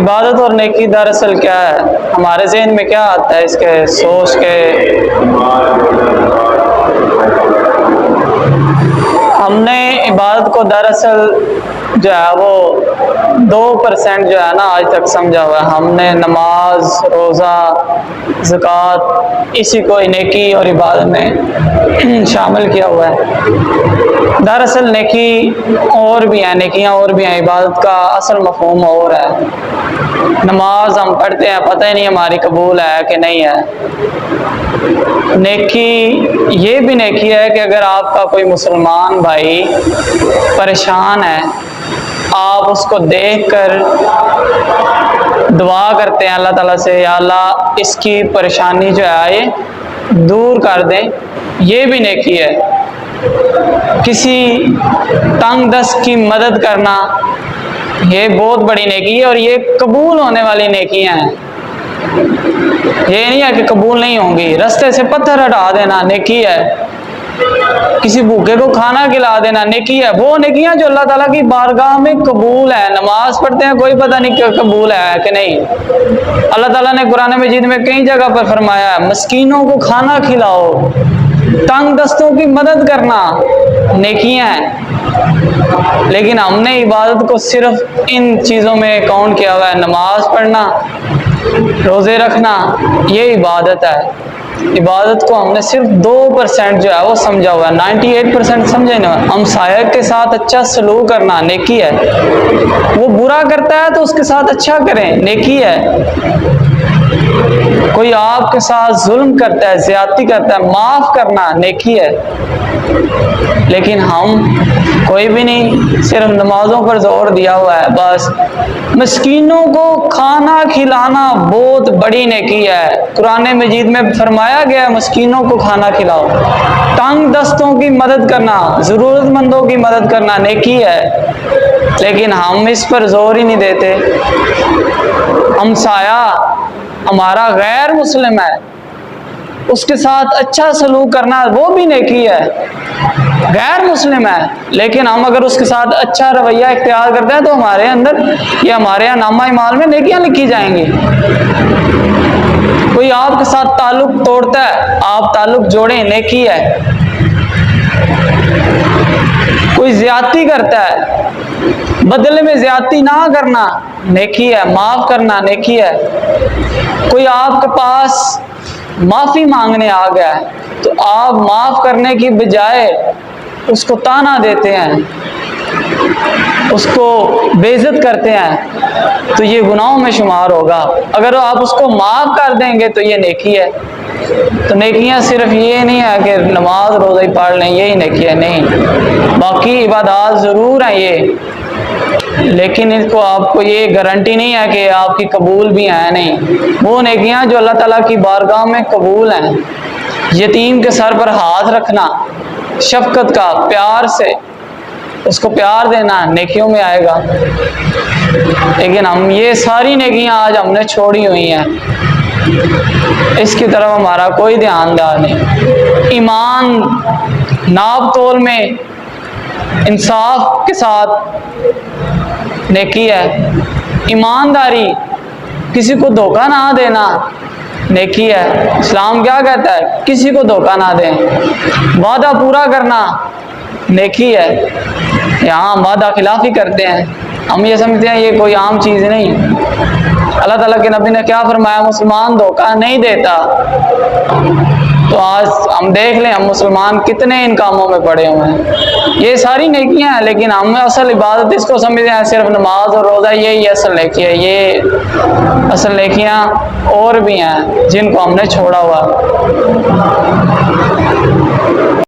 عبادت اور نیکی دراصل کیا ہے؟ ہمارے ذہن میں کیا آتا ہے اس کے سوچ کے؟ ہم نے عبادت کو دراصل جو ہے وہ 2% جو ہے نا آج تک سمجھا ہوا ہے۔ ہم نے نماز، روزہ، زکوٰۃ اسی کو نیکی اور عبادت میں شامل کیا ہوا ہے۔ دراصل نیکی اور بھی ہیں، نیکیاں اور بھی ہیں، عبادت کا اصل مفہوم اور ہے۔ نماز ہم پڑھتے ہیں، پتہ ہی نہیں ہماری قبول ہے کہ نہیں ہے۔ نیکی یہ بھی نیکی ہے کہ اگر آپ کا کوئی مسلمان بھائی پریشان ہے، آپ اس کو دیکھ کر دعا کرتے ہیں اللہ تعالیٰ سے، یا اللہ اس کی پریشانی جو ہے دور کر دیں، یہ بھی نیکی ہے۔ کسی تنگ دست کی مدد کرنا یہ بہت بڑی نیکی ہے، اور یہ قبول ہونے والی نیکیاں ہیں۔ یہ نہیں ہے کہ قبول نہیں ہوں گی۔ رستے سے پتھر ہٹا دینا نیکی ہے، کسی بھوکے کو کھانا کھلا دینا نیکی ہے۔ وہ نیکیاں جو اللہ تعالیٰ کی بارگاہ میں قبول ہے۔ نماز پڑھتے ہیں، کوئی پتہ نہیں کہ قبول ہے کہ نہیں۔ اللہ تعالیٰ نے قرآن مجید میں کئی جگہ پر فرمایا ہے مسکینوں کو کھانا کھلاؤ، تنگ دستوں کی مدد کرنا نیکیاں ہیں۔ لیکن ہم نے عبادت کو صرف ان چیزوں میں کاؤنٹ کیا ہوا ہے۔ نماز پڑھنا، روزے رکھنا، یہ عبادت ہے۔ عبادت کو ہم نے صرف 2% جو ہے وہ سمجھا ہوا ہے، 98% سمجھے نہیں۔ ہمسایہ کے ساتھ اچھا سلوک کرنا نیکی ہے۔ وہ برا کرتا ہے تو اس کے ساتھ اچھا کریں، نیکی ہے۔ کوئی آپ کے ساتھ ظلم کرتا ہے، زیادتی کرتا ہے، معاف کرنا نیکی ہے۔ لیکن ہم کوئی بھی نہیں، صرف نمازوں پر زور دیا ہوا ہے بس۔ مسکینوں کو کھانا کھلانا بہت بڑی نیکی ہے۔ قرآن مجید میں فرمایا گیا ہے مسکینوں کو کھانا کھلاؤ، تنگ دستوں کی مدد کرنا، ضرورت مندوں کی مدد کرنا نیکی ہے۔ لیکن ہم اس پر زور ہی نہیں دیتے۔ ہمسایہ ہمارا غیر مسلم ہے، اس کے ساتھ اچھا سلوک کرنا وہ بھی نیکی ہے، غیر مسلم ہے، لیکن ہم اگر اس کے ساتھ اچھا رویہ اختیار کرتے ہیں تو ہمارے اندر یا ہمارے یہاں نامہ اعمال میں نیکیاں لکھی جائیں گی۔ کوئی آپ کے ساتھ تعلق توڑتا ہے، آپ تعلق جوڑیں، نیکی ہے۔ کوئی زیادتی کرتا ہے، بدلے میں زیادتی نہ کرنا نیکی ہے، معاف کرنا نیکی ہے۔ کوئی آپ کے پاس معافی مانگنے آ گیا ہے تو آپ معاف کرنے کی بجائے اس کو طعنہ دیتے ہیں، اس کو بے عزت کرتے ہیں، تو یہ گناہوں میں شمار ہوگا۔ اگر آپ اس کو معاف کر دیں گے تو یہ نیکی ہے۔ تو نیکیاں صرف یہ نہیں ہے کہ نماز روزہ ہی پڑھ لیں یہی نیکی ہے، نہیں، باقی عبادات ضرور ہیں یہ، لیکن اس کو آپ کو یہ گارنٹی نہیں ہے کہ آپ کی قبول بھی ہیں، نہیں۔ وہ نیکیاں جو اللہ تعالیٰ کی بارگاہ میں قبول ہیں، یتیم کے سر پر ہاتھ رکھنا، شفقت کا، پیار سے اس کو پیار دینا نیکیوں میں آئے گا۔ لیکن ہم یہ ساری نیکیاں آج ہم نے چھوڑی ہوئی ہیں، اس کی طرف ہمارا کوئی دھیان نہیں۔ ایمان ناپ تول میں انصاف کے ساتھ نیکی ہے، ایمانداری، کسی کو دھوکہ نہ دینا نیکی ہے۔ اسلام کیا کہتا ہے؟ کسی کو دھوکہ نہ دیں۔ وعدہ پورا کرنا نیکی ہے۔ یہاں وعدہ خلافی کرتے ہیں، ہم یہ سمجھتے ہیں یہ کوئی عام چیز نہیں۔ اللہ تعالیٰ کے نبی نے کیا فرمایا؟ مسلمان دھوکہ نہیں دیتا۔ تو آج ہم دیکھ لیں ہم مسلمان کتنے ان کاموں میں پڑے ہوئے ہیں۔ یہ ساری نیکیاں ہیں، لیکن ہم اصل عبادت اس کو سمجھتے ہیں صرف نماز اور روزہ یہی اصل نیکی ہے۔ یہ اصل نیکیاں اور بھی ہیں جن کو ہم نے چھوڑا ہوا۔